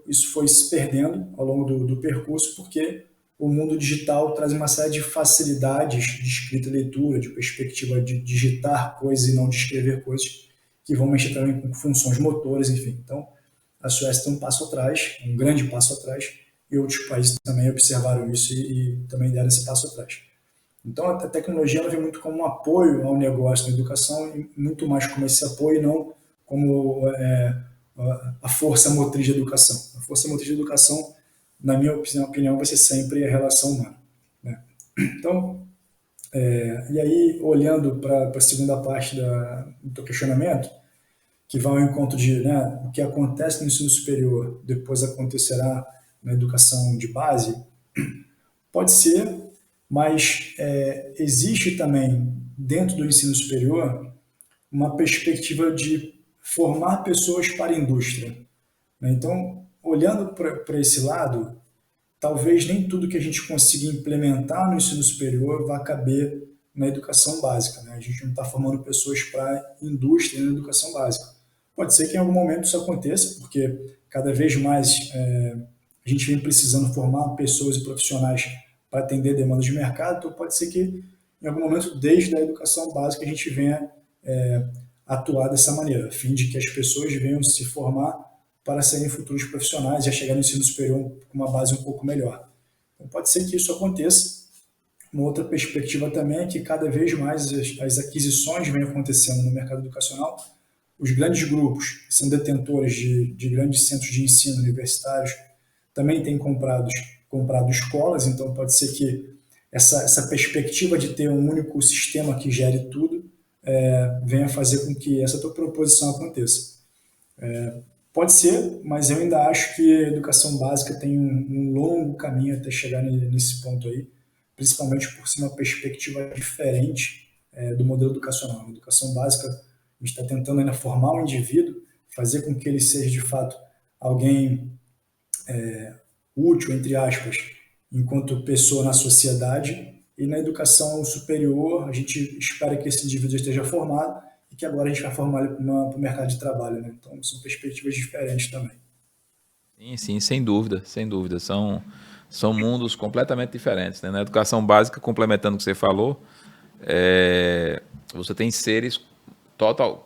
Isso foi se perdendo ao longo do percurso, porque o mundo digital traz uma série de facilidades de escrita e leitura, de perspectiva de digitar coisas e não de escrever coisas, que vão mexer também com funções motoras, enfim. Então, a Suécia tem um passo atrás, um grande passo atrás, e outros países também observaram isso e também deram esse passo atrás. Então, a tecnologia ela vem muito como um apoio ao negócio da educação, e muito mais como esse apoio, não como a força motriz da educação. A força motriz da educação, na minha opinião, vai ser sempre a relação humana. Né? Então, e aí, olhando para a segunda parte do teu questionamento, que vai ao encontro de o que acontece no ensino superior, depois acontecerá na educação de base, Pode ser, mas existe também, dentro do ensino superior, uma perspectiva de formar pessoas para a indústria, né? Então, olhando para esse lado, talvez nem tudo que a gente consiga implementar no ensino superior vá caber na educação básica, né? A gente não está formando pessoas para a indústria na educação básica. Pode ser que em algum momento isso aconteça, porque cada vez mais a gente vem precisando formar pessoas e profissionais para atender demandas de mercado, então pode ser que em algum momento, desde a educação básica, a gente venha atuar dessa maneira, a fim de que as pessoas venham se formar para serem futuros profissionais e a chegar no ensino superior com uma base um pouco melhor. Então, pode ser que isso aconteça. Uma outra perspectiva também é que cada vez mais as aquisições vêm acontecendo no mercado educacional. Os grandes grupos, que são detentores de grandes centros de ensino universitários, também têm comprado escolas, então pode ser que essa perspectiva de ter um único sistema que gere tudo venha fazer com que essa tua proposição aconteça. Pode ser, mas eu ainda acho que a educação básica tem um longo caminho até chegar nesse ponto aí, principalmente por ser uma perspectiva diferente do modelo educacional. Na educação básica, a gente está tentando ainda formar um indivíduo, fazer com que ele seja de fato alguém útil, entre aspas, enquanto pessoa na sociedade, e na educação superior a gente espera que esse indivíduo esteja formado e que agora a gente vai formar ele para o mercado de trabalho, né? Então são perspectivas diferentes também. Sim, sim, sem dúvida, sem dúvida. São mundos completamente diferentes, né? Na educação básica, complementando o que você falou, você tem seres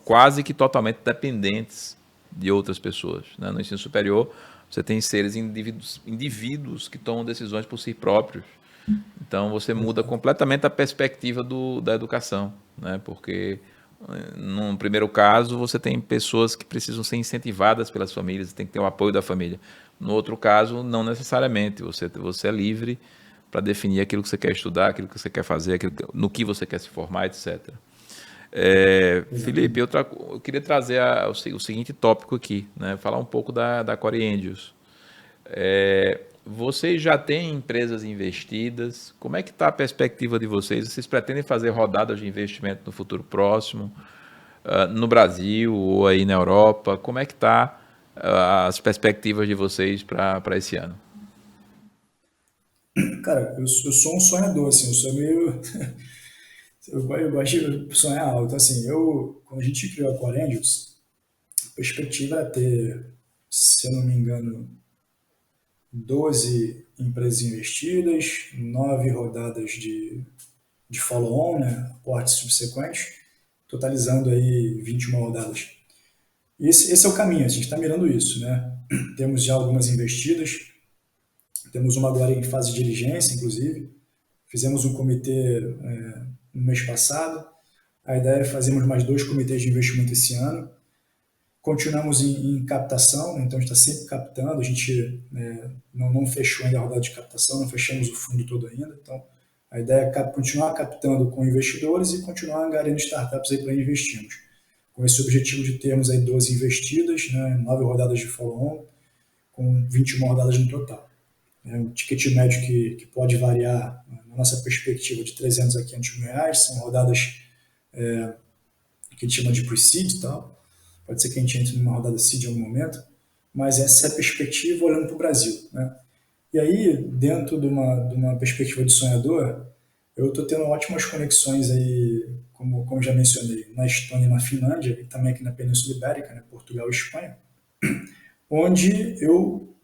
quase que totalmente dependentes de outras pessoas, né? No ensino superior, você tem seres indivíduos que tomam decisões por si próprios. Então, você muda completamente a perspectiva da educação, né? Porque, num primeiro caso, você tem pessoas que precisam ser incentivadas pelas famílias, tem que ter o apoio da família. No outro caso, não necessariamente. Você é livre para definir aquilo que você quer estudar, aquilo que você quer fazer, no que você quer se formar, etc. Felipe, eu queria trazer o seguinte tópico aqui, né? Falar um pouco da Core Angels. Vocês já têm empresas investidas? Como é que está a perspectiva de vocês? Vocês pretendem fazer rodadas de investimento no futuro próximo, no Brasil ou aí na Europa? Como é que está as perspectivas de vocês para esse ano? Cara, eu sou um sonhador, assim, eu sou meio. Eu gosto de sonhar alto. Então, assim, quando a gente criou a Core Angels, a perspectiva era ter, se eu não me engano, 12 empresas investidas, 9 rodadas de follow-on, né, aportes subsequentes, totalizando aí 21 rodadas. E esse é o caminho, a gente está mirando isso, né? Temos já algumas investidas, temos uma agora em fase de diligência, inclusive. Fizemos um comitê no mês passado. A ideia é fazermos mais 2 comitês de investimento esse ano. Continuamos em captação, então a gente está sempre captando. A gente não fechou ainda a rodada de captação, não fechamos o fundo todo ainda. Então, a ideia é continuar captando com investidores e continuar angariando startups aí para investirmos. Com esse objetivo de termos aí 12 investidas, né, 9 rodadas de follow-on, com 21 rodadas no total. Um ticket médio que pode variar, na nossa perspectiva, de 300 a 500 mil reais. São rodadas que a gente chama de pre-seed e tal. Pode ser que a gente entre numa rodada seed em algum momento, mas essa é a perspectiva olhando para o Brasil, né? E aí, dentro de uma perspectiva de sonhador, eu estou tendo ótimas conexões aí, como já mencionei, na Estônia e na Finlândia, e também aqui na Península Ibérica, né, Portugal e Espanha, onde eu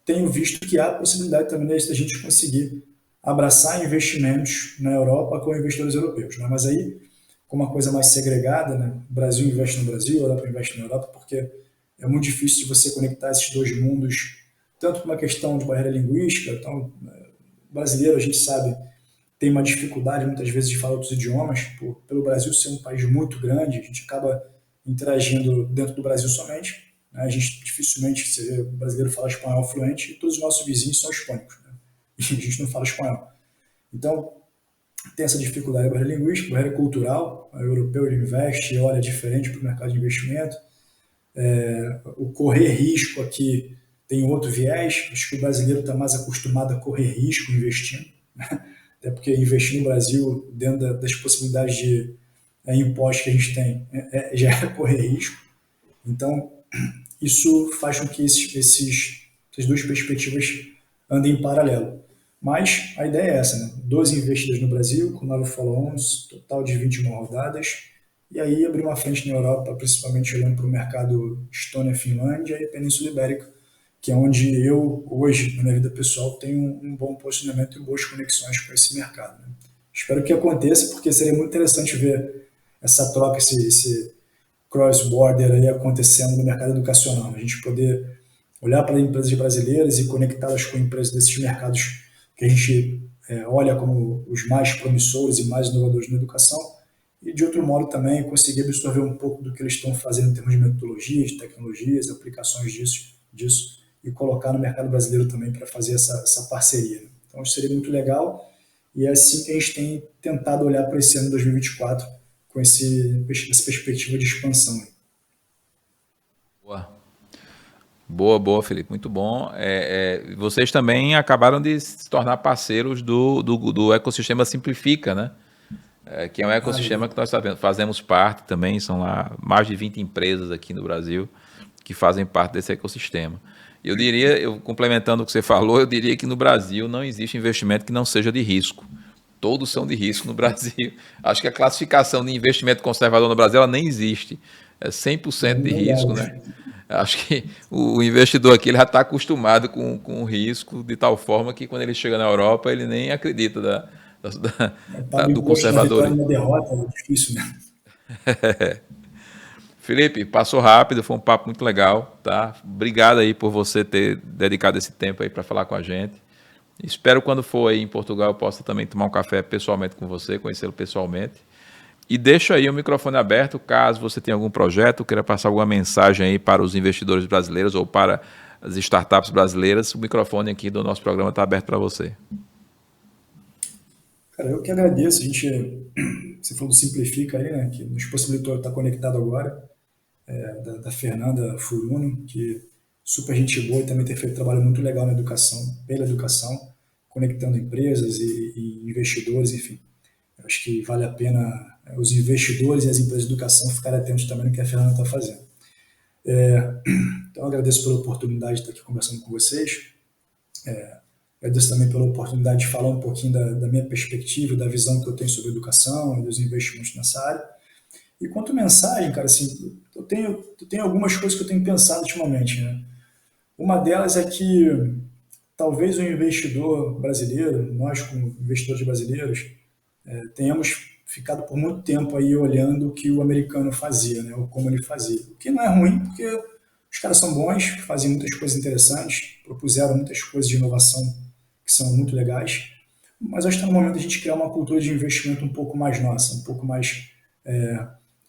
tenho visto que há a possibilidade também da gente conseguir abraçar investimentos na Europa com investidores europeus, né? Mas aí, com uma coisa mais segregada, né? O Brasil investe no Brasil, a Europa investe na Europa, porque é muito difícil de você conectar esses dois mundos, tanto por uma questão de barreira linguística. Então, o brasileiro, a gente sabe, tem uma dificuldade muitas vezes de falar outros idiomas, pelo Brasil ser um país muito grande, a gente acaba interagindo dentro do Brasil somente, né? A gente dificilmente você vê o brasileiro falar espanhol fluente, e todos os nossos vizinhos são hispânicos, né? E a gente não fala espanhol. Então, tem essa dificuldade da barreira linguística, barreira cultural. O europeu ele investe e olha diferente para o mercado de investimento. O correr risco aqui tem outro viés. Acho que o brasileiro está mais acostumado a correr risco investindo, né? Até porque investir no Brasil, dentro das possibilidades de impostos que a gente tem, já é correr risco. Então, isso faz com que essas duas perspectivas andem em paralelo. Mas a ideia é essa, né? 12 investidas no Brasil, com 9 follow-ons, total de 21 rodadas, e aí abrir uma frente na Europa, principalmente olhando para o mercado Estônia, Finlândia e Península Ibérica, que é onde eu, hoje, na minha vida pessoal, tenho um bom posicionamento e boas conexões com esse mercado, né? Espero que aconteça, porque seria muito interessante ver essa troca, esse cross-border aí acontecendo no mercado educacional. A gente poder olhar para empresas brasileiras e conectá-las com empresas desses mercados que a gente olha como os mais promissores e mais inovadores na educação, e de outro modo também conseguir absorver um pouco do que eles estão fazendo em termos de metodologias, tecnologias, aplicações disso e colocar no mercado brasileiro também para fazer essa parceria. Então isso seria muito legal, e é assim que a gente tem tentado olhar para esse ano de 2024 com essa perspectiva de expansão. Boa. Boa, boa, Felipe, muito bom. Vocês também acabaram de se tornar parceiros do ecossistema Simplifica, né? Que é um ecossistema que nós fazemos parte também, são lá mais de 20 empresas aqui no Brasil que fazem parte desse ecossistema. Eu diria, complementando o que você falou, eu diria que no Brasil não existe investimento que não seja de risco. Todos são de risco no Brasil. Acho que a classificação de investimento conservador no Brasil ela nem existe. É 100% de risco, né? Acho que o investidor aqui ele já está acostumado com o risco de tal forma que quando ele chega na Europa ele nem acredita do conservador. Uma derrota é difícil, né? Felipe, passou rápido, foi um papo muito legal, tá? Obrigado aí por você ter dedicado esse tempo aí para falar com a gente. Espero quando for aí em Portugal eu possa também tomar um café pessoalmente com você, conhecê-lo pessoalmente. E deixa aí o microfone aberto, caso você tenha algum projeto, queira passar alguma mensagem aí para os investidores brasileiros ou para as startups brasileiras, o microfone aqui do nosso programa está aberto para você. Cara, eu que agradeço. Você falou do Simplifica aí, né, que nos possibilitou estar conectado agora, da Fernanda Furuno, que super gente boa e também tem feito um trabalho muito legal na educação, pela educação, conectando empresas e investidores, enfim. Eu acho que vale a pena os investidores e as empresas de educação ficarem atentos também no que a Fernanda está fazendo. Então, eu agradeço pela oportunidade de estar aqui conversando com vocês. Agradeço também pela oportunidade de falar um pouquinho da minha perspectiva, da visão que eu tenho sobre educação e dos investimentos nessa área. E quanto à mensagem, cara, assim, eu tenho algumas coisas que eu tenho pensado ultimamente, né? Uma delas é que talvez o investidor brasileiro, nós como investidores brasileiros, tenhamos ficado por muito tempo aí olhando o que o americano fazia, né, ou como ele fazia. O que não é ruim, porque os caras são bons, fazem muitas coisas interessantes, propuseram muitas coisas de inovação que são muito legais, mas acho que está no momento de a gente criar uma cultura de investimento um pouco mais nossa, um pouco mais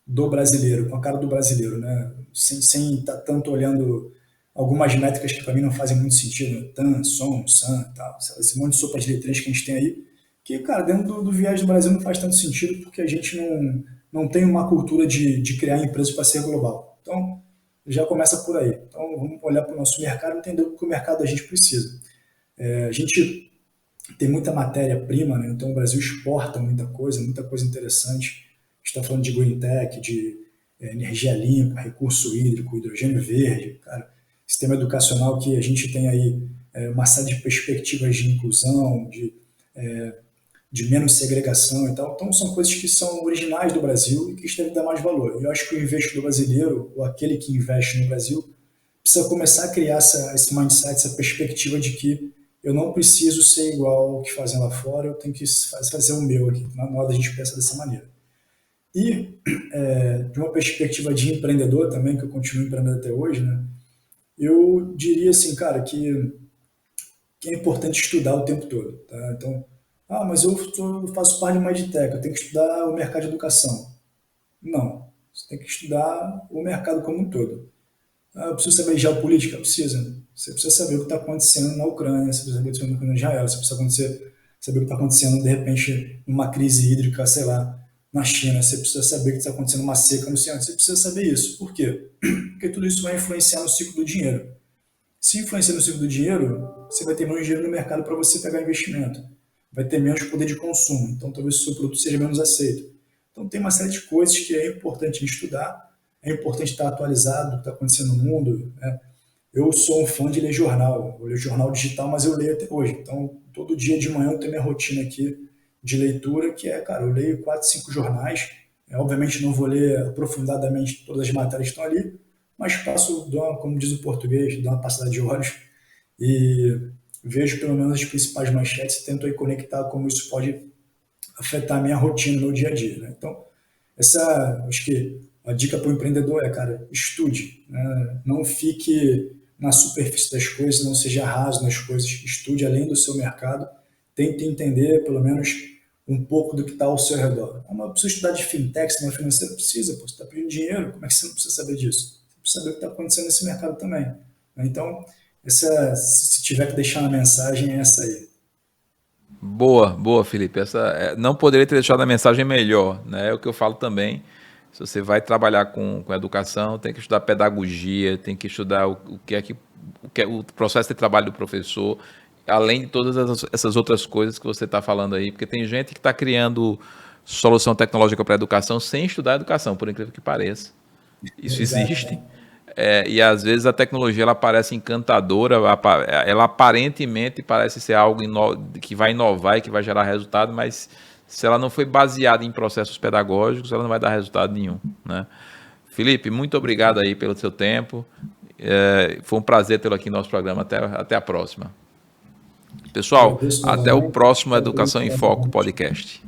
do brasileiro, com a cara do brasileiro, né, sem estar tanto olhando algumas métricas que para mim não fazem muito sentido, TAM, SOM, SAM, tal, esse monte de sopa de letrinhas que a gente tem aí, que, cara, dentro do viés do Brasil não faz tanto sentido, porque a gente não tem uma cultura de criar empresas para ser global. Então, já começa por aí. Então, vamos olhar para o nosso mercado e entender o que o mercado a gente precisa. A gente tem muita matéria-prima, né? Então o Brasil exporta muita coisa interessante. A gente está falando de green tech, de energia limpa, recurso hídrico, hidrogênio verde, cara, sistema educacional que a gente tem aí uma série de perspectivas de inclusão, de menos segregação e tal. Então, são coisas que são originais do Brasil e que devem dar mais valor. Eu acho que o investidor brasileiro, ou aquele que investe no Brasil, precisa começar a criar esse mindset, essa perspectiva de que eu não preciso ser igual ao que fazem lá fora, eu tenho que fazer o meu aqui. Na hora a gente pensa dessa maneira. E, de uma perspectiva de empreendedor também, que eu continuo empreendendo até hoje, né, eu diria assim, cara, que é importante estudar o tempo todo. Tá? Então, mas eu faço parte de uma edtech, eu tenho que estudar o mercado de educação. Não, você tem que estudar o mercado como um todo. Eu preciso saber de geopolítica? Precisa. Você precisa saber o que está acontecendo na Ucrânia, você precisa saber o que está acontecendo em Israel, você precisa saber o que está acontecendo, de repente, numa crise hídrica, sei lá, na China, você precisa saber o que está acontecendo numa seca no oceano, você precisa saber isso. Por quê? Porque tudo isso vai influenciar no ciclo do dinheiro. Se influencia no ciclo do dinheiro, você vai ter menos dinheiro no mercado para você pegar investimento. Vai ter menos poder de consumo. Então, talvez o seu produto seja menos aceito. Então, tem uma série de coisas que é importante estudar. É importante estar atualizado do que está acontecendo no mundo, né? Eu sou um fã de ler jornal. Eu leio jornal digital, mas eu leio até hoje. Então, todo dia de manhã eu tenho minha rotina aqui de leitura, que é, cara, eu leio 4, 5 jornais. Obviamente não vou ler aprofundadamente todas as matérias que estão ali, mas passo, como diz o português, dou uma passada de olhos e vejo pelo menos as principais manchetes e tento aí conectar como isso pode afetar a minha rotina, meu dia a dia, né? Então, acho que a dica para o empreendedor é, cara, estude, né? Não fique na superfície das coisas, não seja raso nas coisas, estude além do seu mercado, tente entender pelo menos um pouco do que está ao seu redor. Não precisa estudar de fintech, se não é financeiro, precisa, pô, você está pedindo dinheiro, como é que você não precisa saber disso? Você precisa saber o que está acontecendo nesse mercado também, né? Então, se tiver que deixar uma mensagem, é essa aí. Boa, boa, Felipe. Não poderia ter deixado a mensagem melhor, né? É o que eu falo também. Se você vai trabalhar com educação, tem que estudar pedagogia, tem que estudar o que é o processo de trabalho do professor, além de todas essas outras coisas que você está falando aí, porque tem gente que está criando solução tecnológica para a educação sem estudar educação, por incrível que pareça. Isso Exato. existe. E às vezes a tecnologia ela parece encantadora, ela aparentemente parece ser algo que vai inovar e que vai gerar resultado, mas se ela não foi baseada em processos pedagógicos, ela não vai dar resultado nenhum, né? Felipe, muito obrigado aí pelo seu tempo. Foi um prazer tê-lo aqui no nosso programa. Até a próxima. Pessoal, Agradeço até o novamente. próximo Foi bom Educação em falar Foco novamente. podcast.